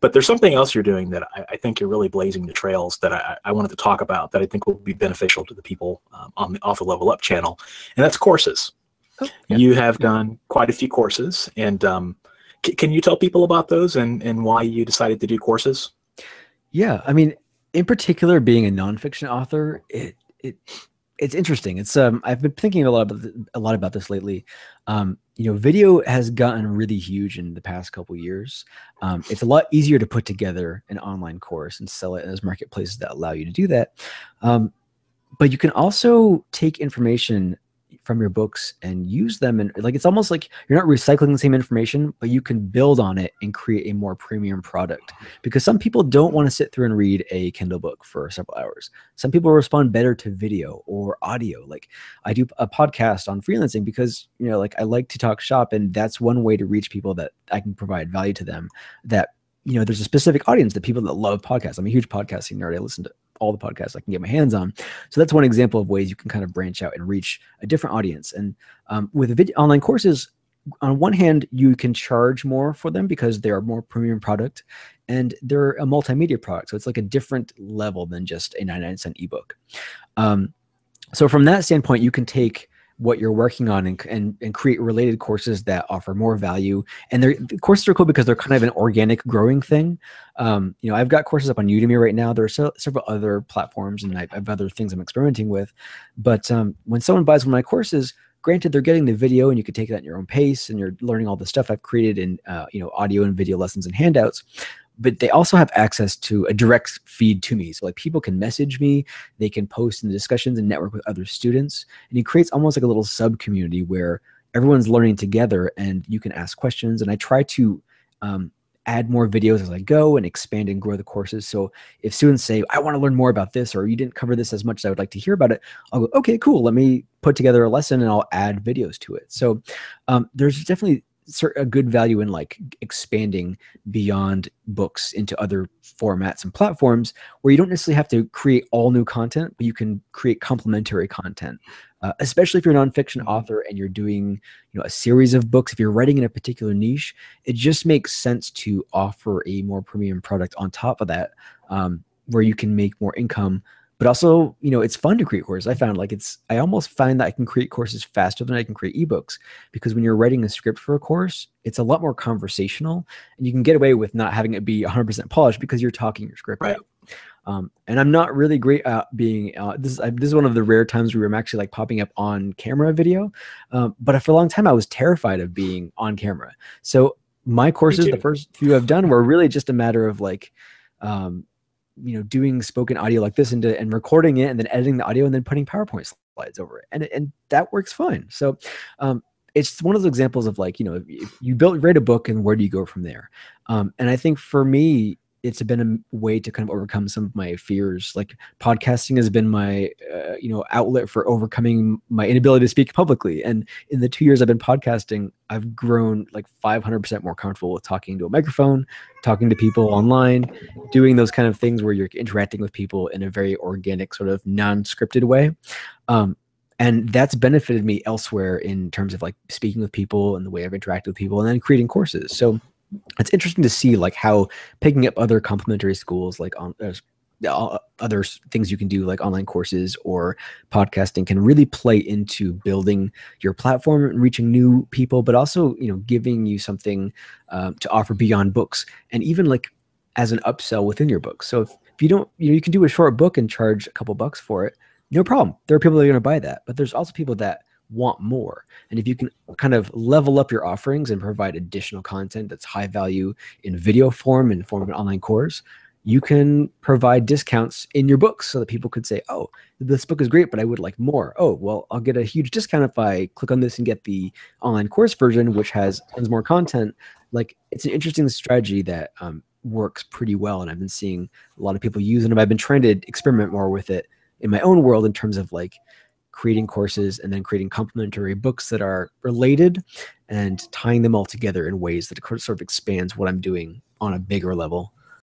But there's something else you're doing that I think you're really blazing the trails that I wanted to talk about that I think will be beneficial to the people on the Author Level Up channel, and that's courses. Oh, yeah. You have done quite a few courses, and can you tell people about those and why you decided to do courses? Yeah, I mean, in particular, being a nonfiction author, it's interesting. It's I've been thinking a lot about this lately. Video has gotten really huge in the past couple years. It's a lot easier to put together an online course and sell it in those marketplaces that allow you to do that. But you can also take information from your books and use them, and like it's almost like you're not recycling the same information, but you can build on it and create a more premium product. Because some people don't want to sit through and read a Kindle book for several hours. Some people respond better to video or audio. Like I do a podcast on freelancing because like I like to talk shop, and that's one way to reach people that I can provide value to them. That there's a specific audience, the people that love podcasts. I'm a huge podcasting nerd. I listen to all the podcasts I can get my hands on. So that's one example of ways you can kind of branch out and reach a different audience. And with online courses, on one hand, you can charge more for them because they are more premium product and they're a multimedia product. So it's like a different level than just a 99-cent ebook. So from that standpoint, you can take what you're working on and create related courses that offer more value. And the courses are cool because they're kind of an organic growing thing. I've got courses up on Udemy right now. There are several other platforms, and I have other things I'm experimenting with. But when someone buys one of my courses, granted, they're getting the video and you can take that at your own pace and you're learning all the stuff I've created in audio and video lessons and handouts. But they also have access to a direct feed to me. So like people can message me, they can post in the discussions and network with other students. And it creates almost like a little sub community where everyone's learning together and you can ask questions. And I try to add more videos as I go and expand and grow the courses. So if students say, I want to learn more about this, or you didn't cover this as much as I would like to hear about it, I'll go, okay, cool. Let me put together a lesson and I'll add videos to it. So there's definitely a good value in like expanding beyond books into other formats and platforms where you don't necessarily have to create all new content, but you can create complementary content, especially if you're a nonfiction author and you're doing a series of books. If you're writing in a particular niche, it just makes sense to offer a more premium product on top of that, where you can make more income. But also, it's fun to create courses. I almost find that I can create courses faster than I can create ebooks, because when you're writing a script for a course, it's a lot more conversational and you can get away with not having it be 100% polished because you're talking your script out. And I'm not really great at being, this is one of the rare times where I'm actually like popping up on camera video. But for a long time, I was terrified of being on camera. So my courses, the first few I've done, were really just a matter of like, doing spoken audio like this and recording it and then editing the audio and then putting PowerPoint slides over it. And that works fine. So it's one of those examples of like, if you write a book and where do you go from there? And I think for me, it's been a way to kind of overcome some of my fears. Like podcasting has been my, outlet for overcoming my inability to speak publicly. And in the 2 years I've been podcasting, I've grown like 500% more comfortable with talking to a microphone, talking to people online, doing those kind of things where you're interacting with people in a very organic, sort of non-scripted way. And that's benefited me elsewhere in terms of like speaking with people and the way I've interacted with people and then creating courses. So it's interesting to see like how picking up other complementary schools, like other things you can do like online courses or podcasting, can really play into building your platform and reaching new people, but also, giving you something to offer beyond books and even like as an upsell within your books. So if you don't, you can do a short book and charge a couple bucks for it. No problem. There are people that are going to buy that, but there's also people that want more. And if you can kind of level up your offerings and provide additional content that's high value in video form, in the form of an online course, you can provide discounts in your books so that people could say, oh, this book is great, but I would like more. Oh, well, I'll get a huge discount if I click on this and get the online course version, which has tons more content. Like, it's an interesting strategy that works pretty well. And I've been seeing a lot of people use it. And I've been trying to experiment more with it in my own world in terms of like creating courses and then creating complementary books that are related and tying them all together in ways that sort of expands what I'm doing on a bigger level.